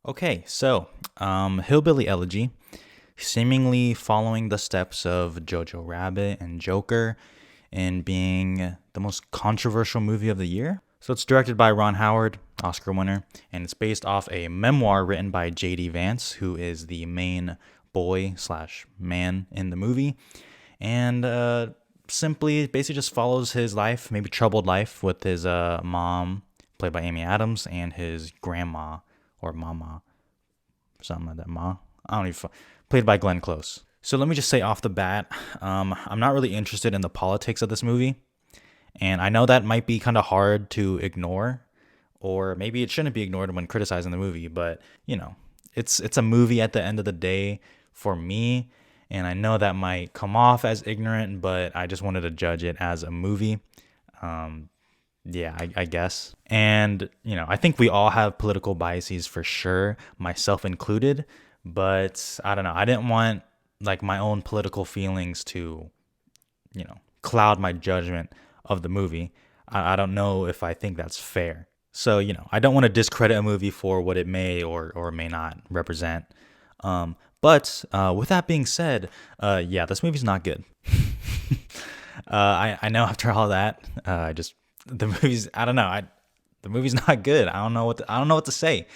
Okay, so Hillbilly Elegy, seemingly following the steps of Jojo Rabbit and Joker in being the most controversial movie of the year. So it's directed by Ron Howard, Oscar winner, and it's based off a memoir written by J.D. Vance, who is the main boy slash man in the movie, and simply basically just follows his life, maybe troubled life, with his mom, played by Amy Adams, and his grandma or mama, something like that. Ma, I don't even. Played by Glenn Close. So let me just say off the bat, I'm not really interested in the politics of this movie, and I know that might be kind of hard to ignore, or maybe it shouldn't be ignored when criticizing the movie. But it's a movie at the end of the day for me, and I know that might come off as ignorant, but I just wanted to judge it as a movie. Yeah, I guess. And, I think we all have political biases for sure, myself included. But I don't know. I didn't want like my own political feelings to, cloud my judgment of the movie. I don't know if I think that's fair. So, I don't want to discredit a movie for what it may or may not represent. But with that being said, yeah, this movie's not good. I know after all that, the movie's I don't know the movie's not good. I don't know what to say.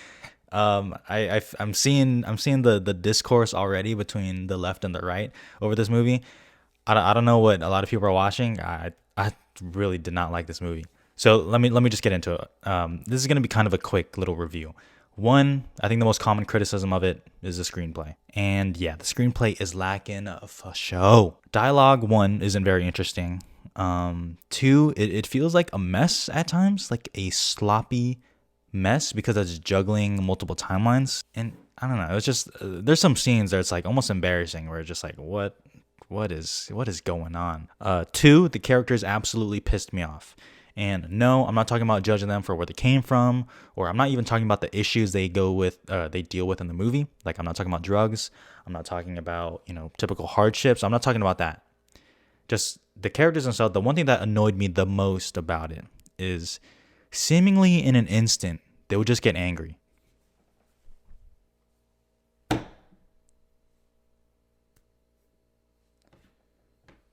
I'm seeing the discourse already between the left and the right over this movie. I don't know what a lot of people are watching. I really did not like this movie. So let me just get into it. This is gonna be kind of a quick little review. One, I think the most common criticism of it is the screenplay. And yeah, the screenplay is lacking for show. Dialogue, one, isn't very interesting. Two, it feels like a mess at times, like a sloppy mess because it's juggling multiple timelines. And I don't know, it's just, there's some scenes that it's like almost embarrassing where it's just like, what is going on? Two, the characters absolutely pissed me off. And no, I'm not talking about judging them for where they came from, or I'm not even talking about the issues they deal with in the movie. Like, I'm not talking about drugs. I'm not talking about, typical hardships. I'm not talking about that. Just the characters themselves. The one thing that annoyed me the most about it is seemingly in an instant, they would just get angry.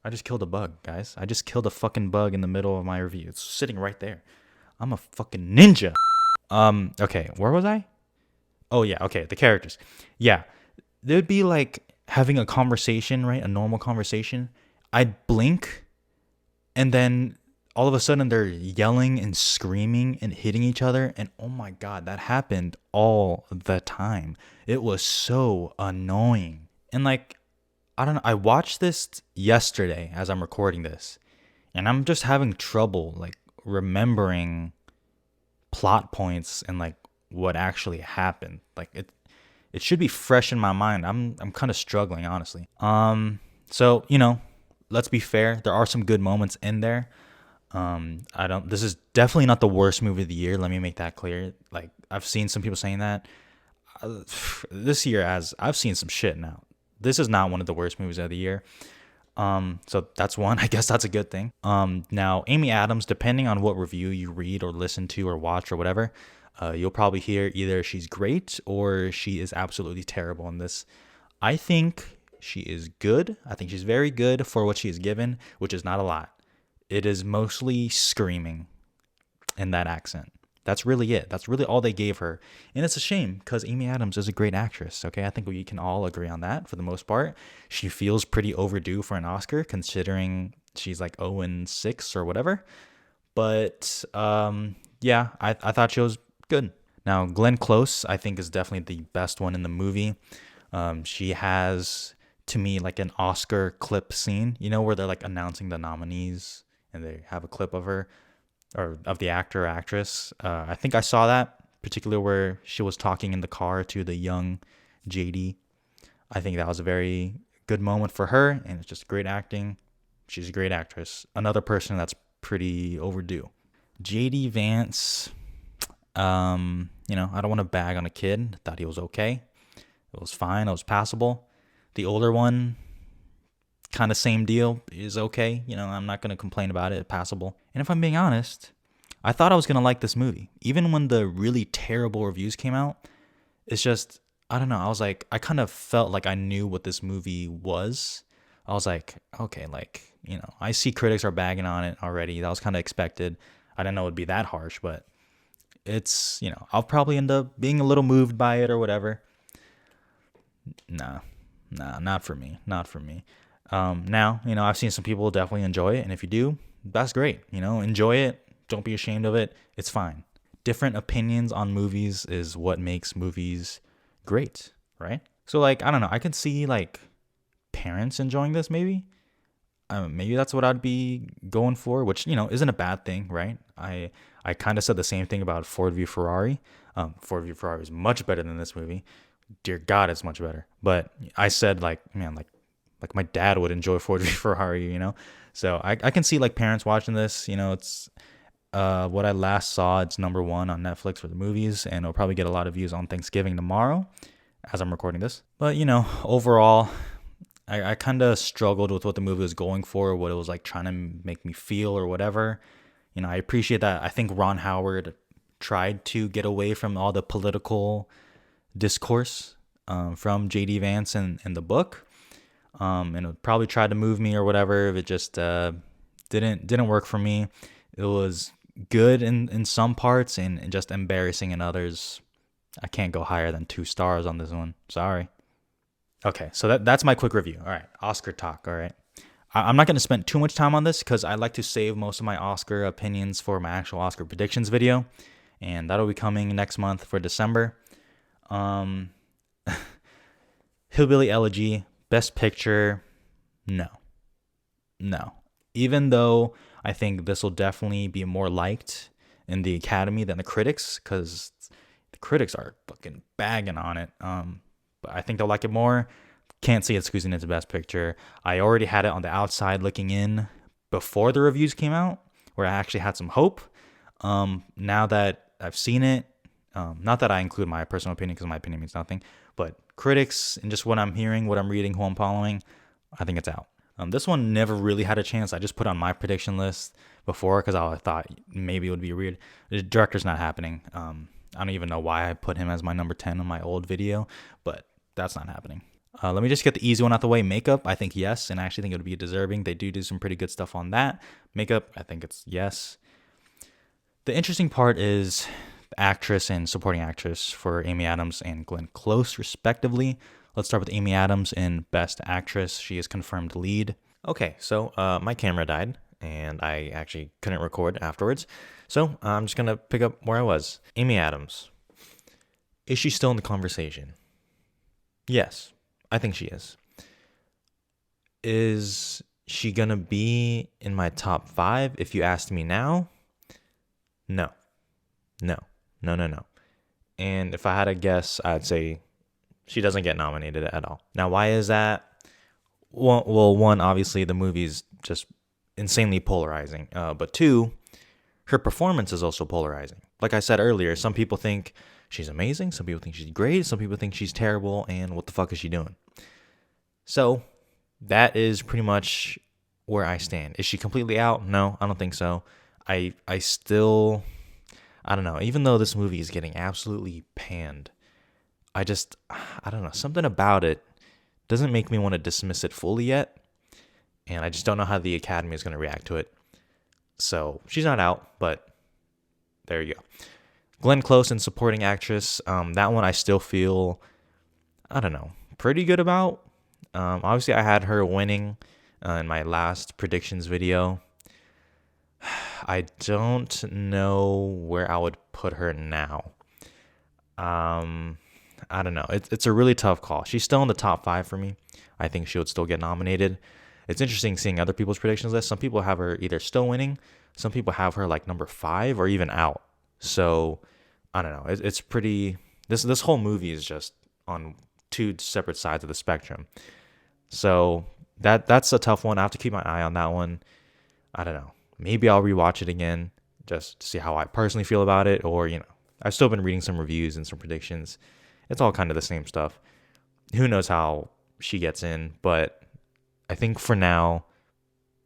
I just killed a bug, guys. I just killed a fucking bug in the middle of my review. It's sitting right there. I'm a fucking ninja. Okay, where was I? Oh yeah, okay, the characters. Yeah. They'd be like having a conversation, right? A normal conversation. I'd blink and then all of a sudden they're yelling and screaming and hitting each other, and oh my god, that happened all the time. It was so annoying. And like, I don't know, I watched this yesterday as I'm recording this, and I'm just having trouble like remembering plot points and like what actually happened. Like it should be fresh in my mind. I'm kind of struggling, honestly. So, let's be fair, there are some good moments in there. I don't This is definitely not the worst movie of the year. Let me make that clear. Like, I've seen some people saying that. This year, as I've seen some shit now. This is not one of the worst movies of the year. So that's one. I guess that's a good thing. Now Amy Adams, depending on what review you read or listen to or watch or whatever, you'll probably hear either she's great or she is absolutely terrible in this. I think she is good. I think she's very good for what she is given, which is not a lot. It is mostly screaming in that accent. That's really it. That's really all they gave her. And it's a shame because Amy Adams is a great actress. Okay. I think we can all agree on that for the most part. She feels pretty overdue for an Oscar considering she's like 0-6 or whatever. But yeah, I thought she was good. Now, Glenn Close, I think, is definitely the best one in the movie. She has, to me, like an Oscar clip scene, where they're like announcing the nominees and they have a clip of her or of the actor or actress. I think I saw that, particularly where she was talking in the car to the young JD. I think that was a very good moment for her, and it's just great acting. She's a great actress. Another person that's pretty overdue. JD Vance, I don't want to bag on a kid. Thought he was okay. It was fine. It was passable. The older one, kind of same deal, is okay. I'm not going to complain about it. Passable. And if I'm being honest, I thought I was going to like this movie. Even when the really terrible reviews came out, It's just, I don't know. I was like, I kind of felt like I knew what this movie was. I was like, okay, like, I see critics are bagging on it already. That was kind of expected. I didn't know it would be that harsh, but it's, I'll probably end up being a little moved by it or whatever. Nah, nah, not for me. Not for me. Now, I've seen some people definitely enjoy it. And if you do, that's great. Enjoy it. Don't be ashamed of it. It's fine. Different opinions on movies is what makes movies great, right? So, like, I don't know. I can see, like, parents enjoying this maybe. Maybe that's what I'd be going for, which, isn't a bad thing, right? I kind of said the same thing about Ford v Ferrari. Ford v Ferrari is much better than this movie. Dear God, it's much better. But I said, like, man, like my dad would enjoy Ford v Ferrari. So I can see like parents watching this. It's what I last saw. It's #1 on Netflix for the movies, and it'll probably get a lot of views on Thanksgiving tomorrow, as I'm recording this. But overall, I kind of struggled with what the movie was going for, what it was like trying to make me feel or whatever. I appreciate that. I think Ron Howard tried to get away from all the political discourse from J.D. Vance in the book, and it probably tried to move me or whatever. It just didn't work for me. It was good in some parts and just embarrassing in others. I can't go higher than 2 stars on this one. Sorry. Okay, so that's my quick review. All right, Oscar talk. All right. I'm not going to spend too much time on this because I like to save most of my Oscar opinions for my actual Oscar predictions video, and that'll be coming next month for December. Um, Hillbilly Elegy, Best Picture, no. Even though I think this will definitely be more liked in the Academy than the critics, because the critics are fucking bagging on it. But I think they'll like it more. Can't see it squeezing into Best Picture. I already had it on the outside looking in before the reviews came out, where I actually had some hope. Now that I've seen it, not that I include my personal opinion because my opinion means nothing, but critics and just what I'm hearing, what I'm reading, who I'm following, I think it's out. This one never really had a chance. I just put on my prediction list before because I thought maybe it would be weird. The director's not happening. I don't even know why I put him as my number 10 on my old video, but that's not happening. Let me just get the easy one out the way. Makeup, I think yes, and I actually think it would be deserving. They do some pretty good stuff on that. Makeup, I think it's yes. The interesting part is the actress and supporting actress for Amy Adams and Glenn Close, respectively. Let's start with Amy Adams in Best Actress. She is confirmed lead. Okay, so my camera died, and I actually couldn't record afterwards. So I'm just going to pick up where I was. Amy Adams. Is she still in the conversation? Yes, I think she is. Is she going to be in my top 5 if you asked me now? No. And if I had to guess, I'd say she doesn't get nominated at all. Now, why is that? Well, one, obviously the movie's just insanely polarizing. But 2, her performance is also polarizing. Like I said earlier, some people think she's amazing. Some people think she's great. Some people think she's terrible. And what the fuck is she doing? So that is pretty much where I stand. Is she completely out? No, I don't think so. I still, I don't know. Even though this movie is getting absolutely panned, I don't know. Something about it doesn't make me want to dismiss it fully yet. And I just don't know how the Academy is going to react to it. So she's not out, but there you go. Glenn Close in supporting actress. That one I still feel, I don't know, pretty good about. Obviously, I had her winning in my last predictions video. I don't know where I would put her now. I don't know. It's a really tough call. She's still in the top 5 for me. I think she would still get nominated. It's interesting seeing other people's predictions list. Some people have her either still winning. Some people have her like number 5 or even out. So I don't know. It's pretty. This whole movie is just on 2 separate sides of the spectrum. So that's a tough one. I have to keep my eye on that one. I don't know. Maybe I'll rewatch it again just to see how I personally feel about it. Or, I've still been reading some reviews and some predictions. It's all kind of the same stuff. Who knows how she gets in, but I think for now,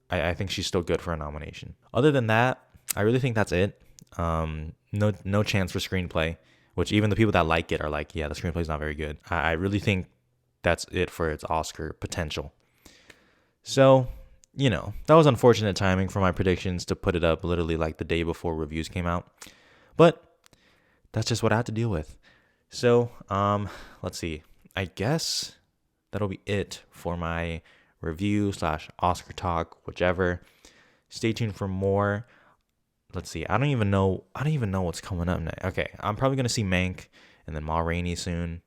I think she's still good for a nomination. Other than that, I really think that's it. No chance for screenplay, which even the people that like it are like, yeah, the screenplay's not very good. I really think that's it for its Oscar potential. So, that was unfortunate timing for my predictions to put it up literally like the day before reviews came out. But that's just what I had to deal with. So, let's see. I guess that'll be it for my review / Oscar talk, whichever. Stay tuned for more. Let's see. I don't even know what's coming up next. Okay, I'm probably gonna see Mank and then Ma Rainey soon,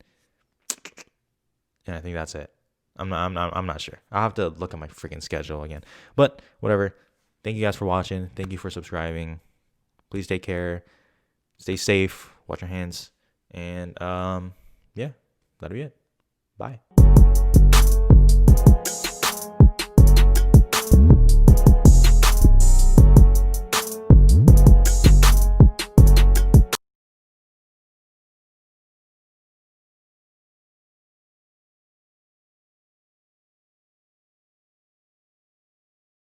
and I think that's it. I'm not sure. I'll have to look at my freaking schedule again. But whatever. Thank you guys for watching. Thank you for subscribing. Please take care. Stay safe. Wash your hands. And yeah, that'll be it. Bye.